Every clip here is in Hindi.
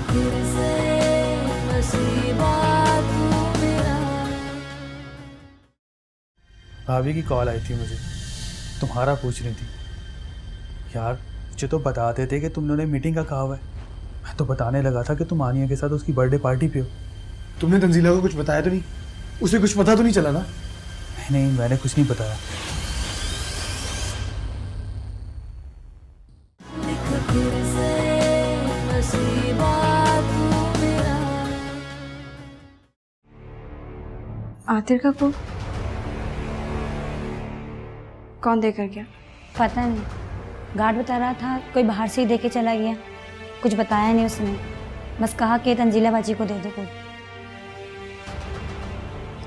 फिर से नसीबा तू मेरा। भाभी की कॉल आई थी मुझे, तुम्हारा पूछ रही थी। यार मुझे तो बता देते कि तुमने उन्हें मीटिंग का कहा हुआ है। मैं तो बताने लगा था कि तुम आनिया के साथ उसकी बर्थडे पार्टी पे हो। तुमने तंजीला को कुछ बताया तो नहीं? उसे कुछ पता तो नहीं चला ना? नहीं, मैंने कुछ नहीं बताया। लिख फिर से नसीबा तू मेरा। आतिर का कौन देकर गया? पता नहीं, गार्ड बता रहा था कोई बाहर से ही देके चला गया। कुछ बताया नहीं उसने, बस कहा कि तंजीला बाजी को दे दो कोई।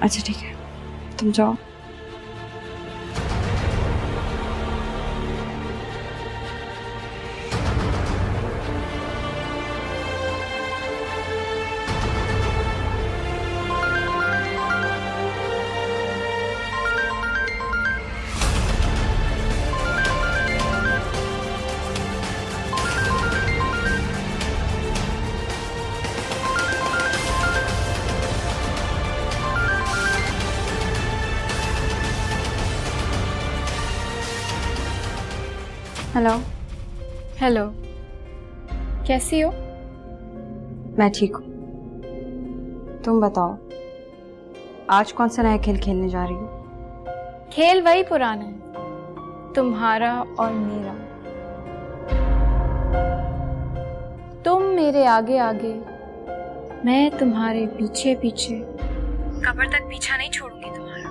अच्छा ठीक है, तुम जाओ। हेलो। हेलो, कैसी हो? मैं ठीक हूँ, तुम बताओ आज कौन सा नया खेल खेलने जा रही हो? खेल वही पुराना है, तुम्हारा और मेरा। तुम मेरे आगे आगे, मैं तुम्हारे पीछे पीछे। कब्र तक पीछा नहीं छोड़ूंगी तुम्हारा।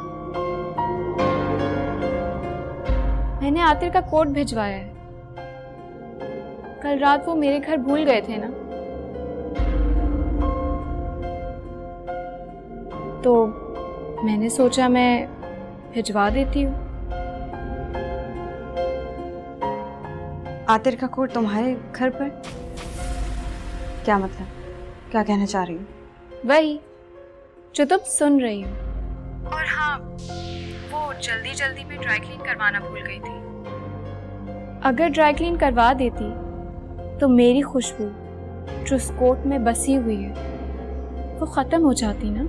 मैंने आतिर का कोड भिजवाया है। कल रात वो मेरे घर भूल गए थे ना, तो मैंने सोचा मैं भिजवा देती हूँ। आतिर का कोड तुम्हारे घर पर? क्या मतलब, क्या कहना चाह रही हो? वही जो तुम सुन रही हो। और हाँ, वो जल्दी जल्दी में ड्राई क्लीन करवाना भूल गई थी। अगर ड्राई क्लीन करवा देती तो मेरी खुशबू जो उस कोट में बसी हुई है वो खत्म हो जाती ना।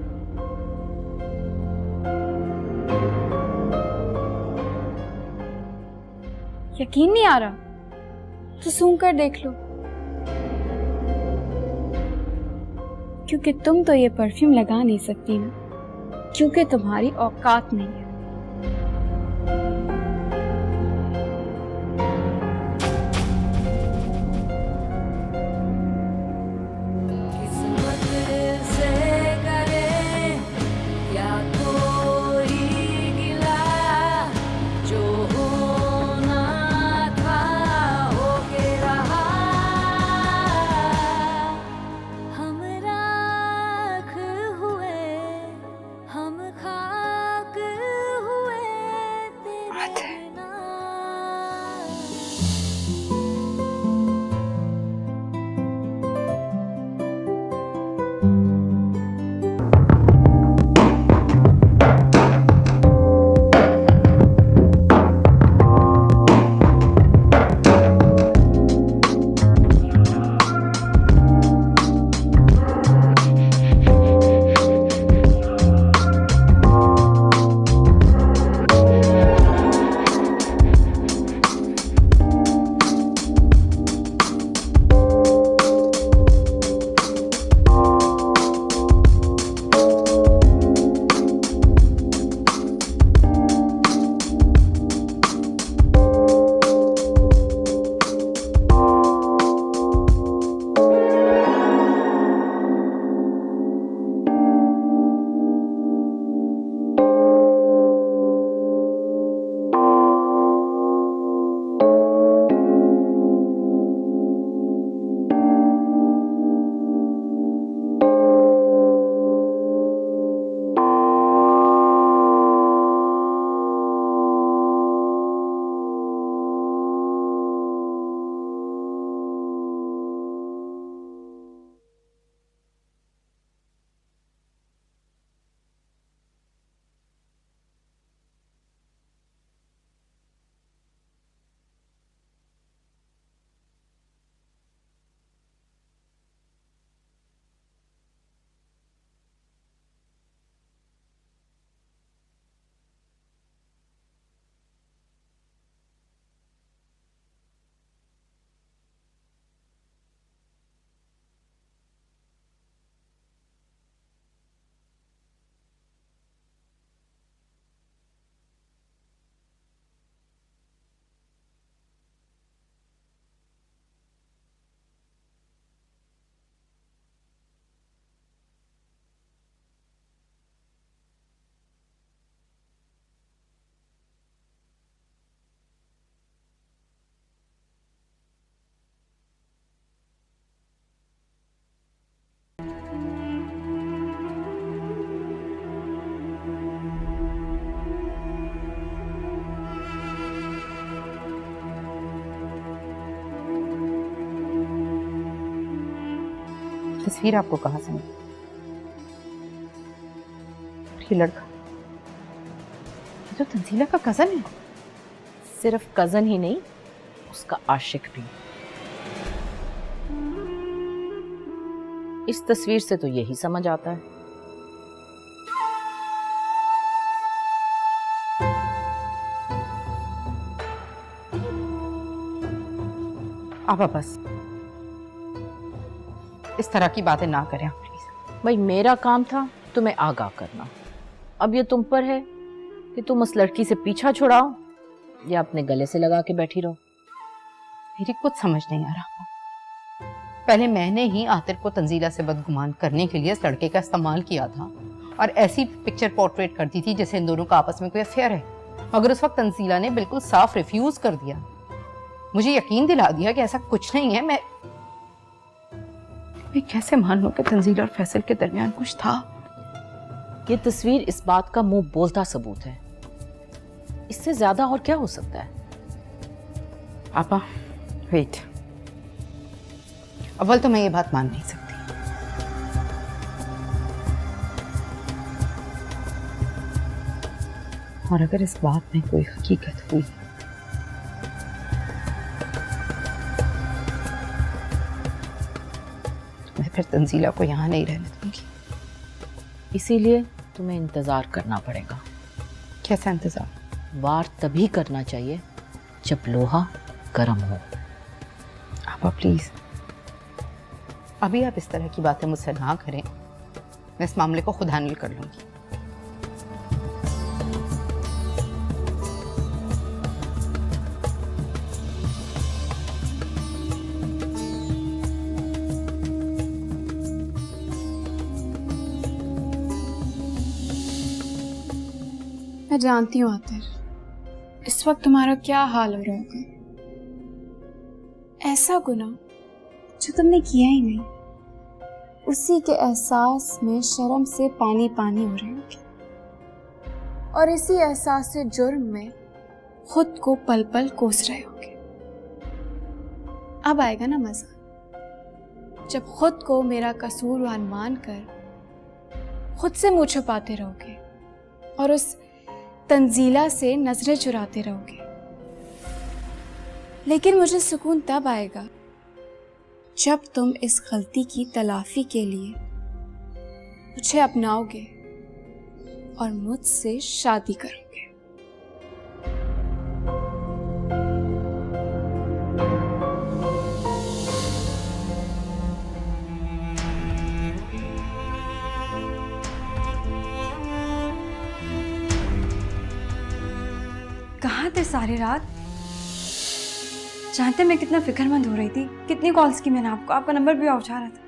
यकीन नहीं आ रहा तो सूंघ कर देख लो, क्योंकि तुम तो ये परफ्यूम लगा नहीं सकती ना, क्योंकि तुम्हारी औकात नहीं है। किस्मत से करे क्या कोई गिला, जो होना था होके रहा। हम राख हुए, हम खाक तस्वीर आपको कहाँ से मिली? ये लड़का ये तो तंजीला का कजन है। सिर्फ कजन ही नहीं, उसका आशिक भी। इस तस्वीर से तो यही समझ आता है। आप बस इस तरह की बातें ना करें आप प्लीज। भाई मेरा काम था तुम्हें आगाह करना, अब ये तुम पर है कि तुम उस लड़की से पीछा छुड़ाओ या अपने गले से लगा के बैठी रहो। मेरी कुछ समझ नहीं आ रहा। पहले मैंने ही आतिर को तंजीला से बदगुमान करने के लिए इस लड़के का इस्तेमाल किया था और ऐसी पिक्चर पोर्ट्रेट करती थी जैसे इन दोनों का आपस में कोई अफेयर है, मगर उस वक्त तंजीला ने बिल्कुल साफ रिफ्यूज कर दिया, मुझे यकीन दिला दिया कि ऐसा कुछ नहीं है। मैं कैसे मान लूं कि तंजीला और फैसल के दरमियान कुछ था? ये तस्वीर इस बात का मुंह बोलता सबूत है, इससे ज्यादा और क्या हो सकता है? आपा वेट, अव्वल तो मैं ये बात मान नहीं सकती, और अगर इस बात में कोई हकीकत हुई तो मैं फिर तंजीला को यहां नहीं रहने दूंगी। इसीलिए तुम्हें इंतजार करना पड़ेगा। कैसा इंतजार? वार तभी करना चाहिए जब लोहा गर्म हो। आपा प्लीज अभी आप इस तरह की बातें मुझसे ना करें, मैं इस मामले को खुद हैंडल कर लूंगी। मैं जानती हूँ आतिर, इस वक्त तुम्हारा क्या हाल हो रहा होगा। ऐसा गुनाह जो तुमने किया ही नहीं, उसी के एहसास में शर्म से पानी पानी हो रहे होगे, और इसी एहसास से जुर्म में खुद को पल पल कोस रहे होगे। अब आएगा ना मजा, जब खुद को मेरा कसूरवार मानकर खुद से मुंह छुपाते रहोगे और उस तंजीला से नजरें चुराते रहोगे। लेकिन मुझे सुकून तब आएगा जब तुम इस गलती की तलाफी के लिए मुझे अपनाओगे और मुझसे शादी करोगे। कहाँ थे सारी रात? जानते मैं कितना फिक्रमंद हो रही थी, कितनी कॉल्स की मैंने आपको, आपका नंबर भी ऑफ जा रहा था।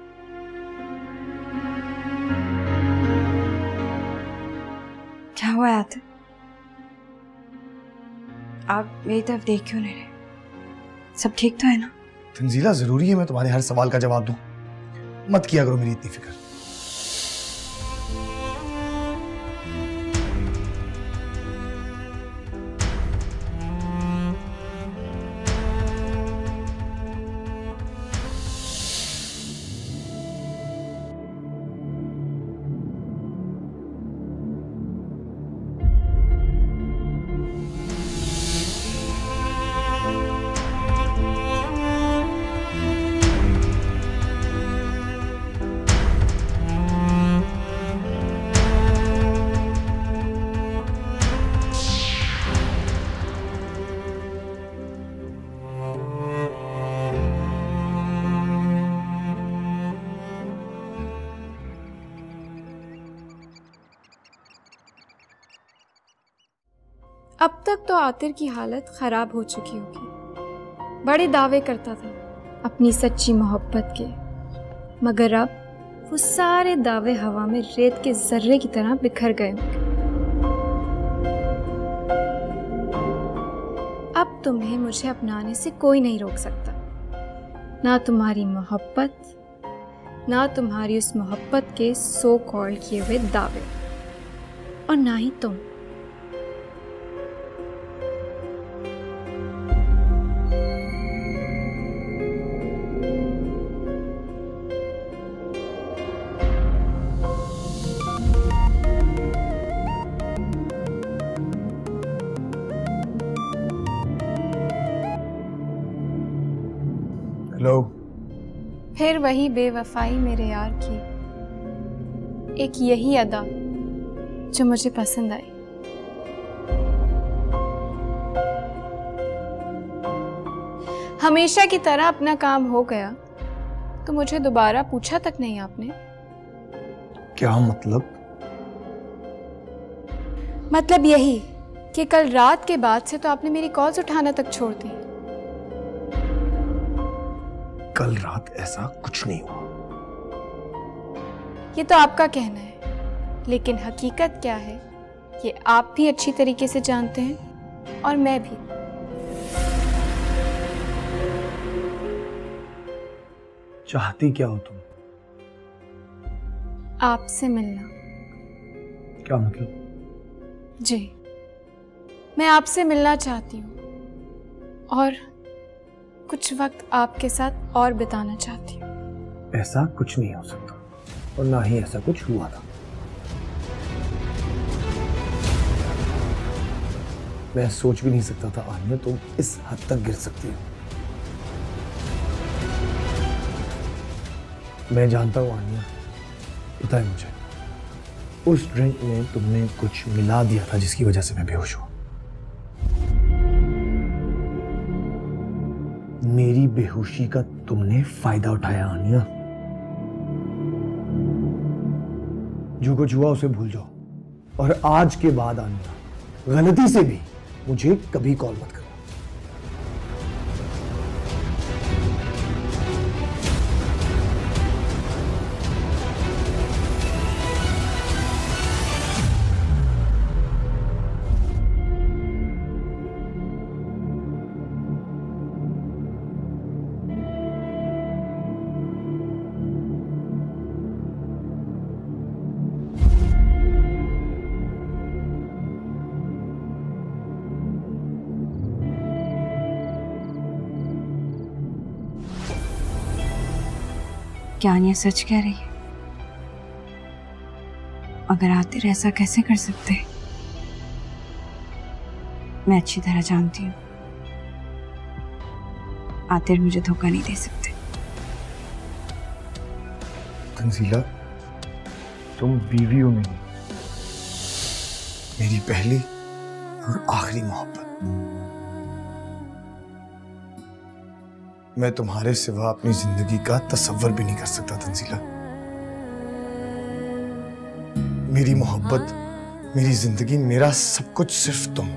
क्या हुआ आते? आप मेरी तरफ देख क्यों नहीं रहे? सब ठीक तो है ना? तंजीला जरूरी है मैं तुम्हारे हर सवाल का जवाब दूं? मत किया करो मेरी इतनी फिक्र। अब तक तो आतिर की हालत खराब हो चुकी होगी। बड़े दावे करता था अपनी सच्ची मोहब्बत के, मगर अब वो सारे दावे हवा में रेत के जर्रे की तरह बिखर गए होंगे। अब तुम्हें मुझे अपनाने से कोई नहीं रोक सकता, ना तुम्हारी मोहब्बत, ना तुम्हारी उस मोहब्बत के सो कॉल किए हुए दावे, और ना ही तुम। लो। फिर वही बेवफाई मेरे यार की, एक यही अदा जो मुझे पसंद आई। हमेशा की तरह अपना काम हो गया तो मुझे दोबारा पूछा तक नहीं आपने। क्या मतलब? मतलब यही कि कल रात के बाद से तो आपने मेरी कॉल्स उठाना तक छोड़ दी। कल रात ऐसा कुछ नहीं हुआ। ये तो आपका कहना है, लेकिन हकीकत क्या है ये आप भी अच्छी तरीके से जानते हैं और मैं भी। चाहती क्या हो तुम? आपसे मिलना। क्या मतलब? जी, मैं आपसे मिलना चाहती हूँ और कुछ वक्त आपके साथ और बिताना चाहती हूँ। ऐसा कुछ नहीं हो सकता और ना ही ऐसा कुछ हुआ था। मैं सोच भी नहीं सकता था आनिया तुम इस हद तक गिर सकती हो। मैं जानता हूँ आनिया, पता है मुझे, उस ड्रिंक में तुमने कुछ मिला दिया था जिसकी वजह से मैं बेहोश हुआ। मेरी बेहोशी का तुमने फायदा उठाया आनिया। जो कुछ हुआ उसे भूल जाओ और आज के बाद आनिया गलती से भी मुझे कभी कॉल मत करो। क्या आनिया सच कह रही है? अगर आतिर ऐसा कैसे कर सकते हैं? मैं अच्छी तरह जानती हूँ आतिर मुझे धोखा नहीं दे सकते। तंजीला, तुम बीवी हो मेरी, मेरी पहली और आखिरी मोहब्बत। मैं तुम्हारे सिवा अपनी जिंदगी का तसव्वुर भी नहीं कर सकता तंजीला। मेरी मोहब्बत, मेरी जिंदगी, मेरा सब कुछ सिर्फ तुम,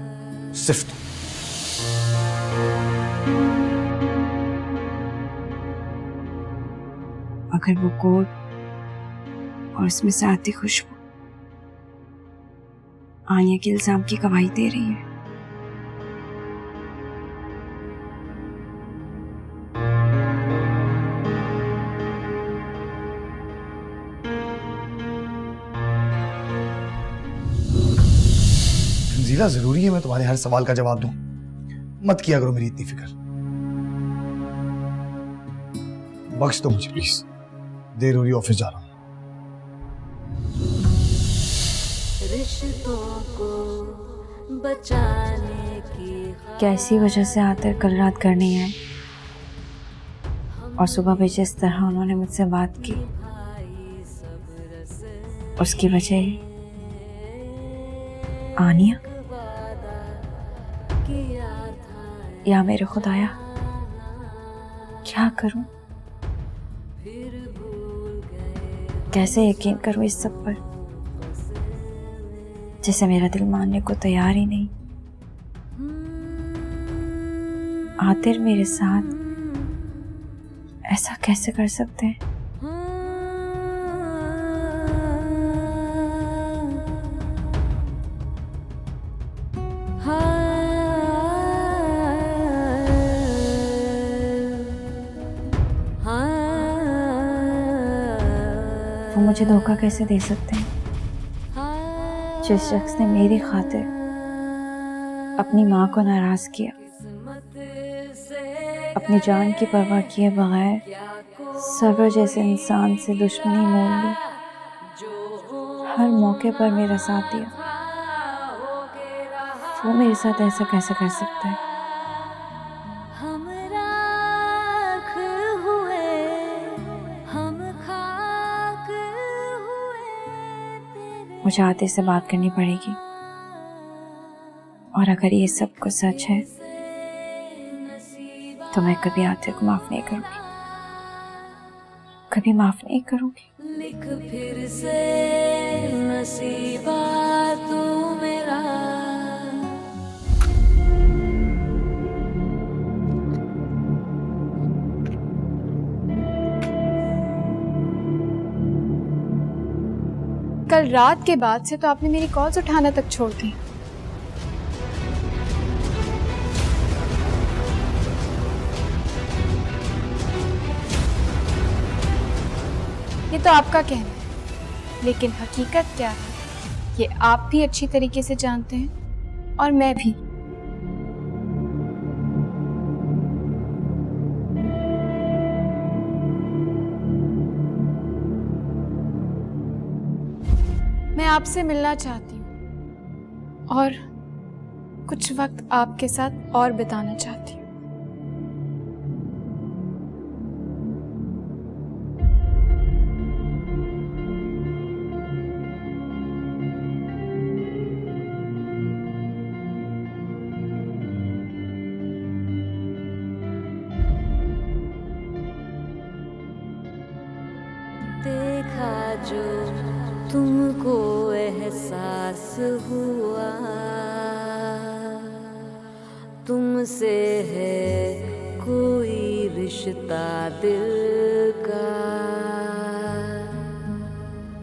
सिर्फ तुम। अगर वो कोट और उसमें से आती खुशबू आनिया के इल्जाम की गवाही दे रही है, तंजीला, जरूरी है मैं तुम्हारे हर सवाल का जवाब दूं? मत किया करो मेरी इतनी फिक्र। बख्श दो मुझे प्लीज, देर हो रही, ऑफिस जा रहा हूं। रिश्तों को बचाने की क्या इसी वजह से आतिर कल रात घर नहीं आए और सुबह भी जिस तरह उन्होंने मुझसे बात की उसकी वजह आनिया या मेरे खुदाया, क्या करूं? कैसे यकीन करूं इस सब पर जिसे मेरा दिल मानने को तैयार ही नहीं? आतिर मेरे साथ ऐसा कैसे कर सकते हैं? वो मुझे धोखा कैसे दे सकते हैं जिस शख्स ने मेरी खातिर अपनी माँ को नाराज किया, अपनी जान की परवाह किए बगैर सबर जैसे इंसान से दुश्मनी मोल ली, हर मौके पर मेरा साथ दिया। वो मेरे साथ ऐसा कैसे कर सकता है? हम राख मुझे आतिर से बात करनी पड़ेगी। और अगर ये सब कुछ सच है तो मैं कभी आतिर को माफ नहीं करूंगी, कभी माफ नहीं करूंगी। लिख फिर से नसीबा तू मेरा। कल रात के बाद से तो आपने मेरी कॉल्स उठाना तक छोड़ दी। ये तो आपका कहना है, लेकिन हकीकत क्या है ये आप भी अच्छी तरीके से जानते हैं और मैं भी। मैं आपसे मिलना चाहती हूँ और कुछ वक्त आपके साथ और बिताना चाहती हूँ। देखा जो तुमको एहसास हुआ, तुमसे है कोई रिश्ता दिल का,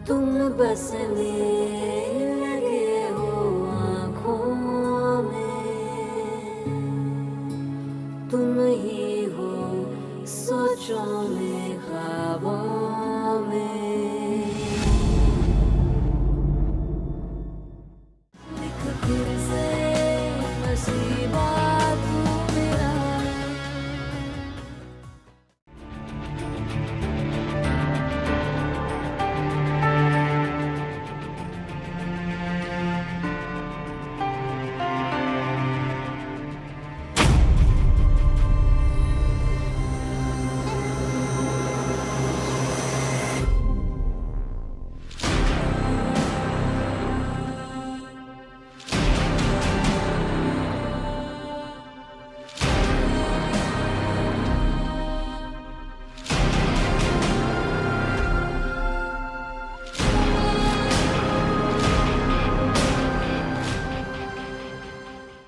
तुम बस मेरे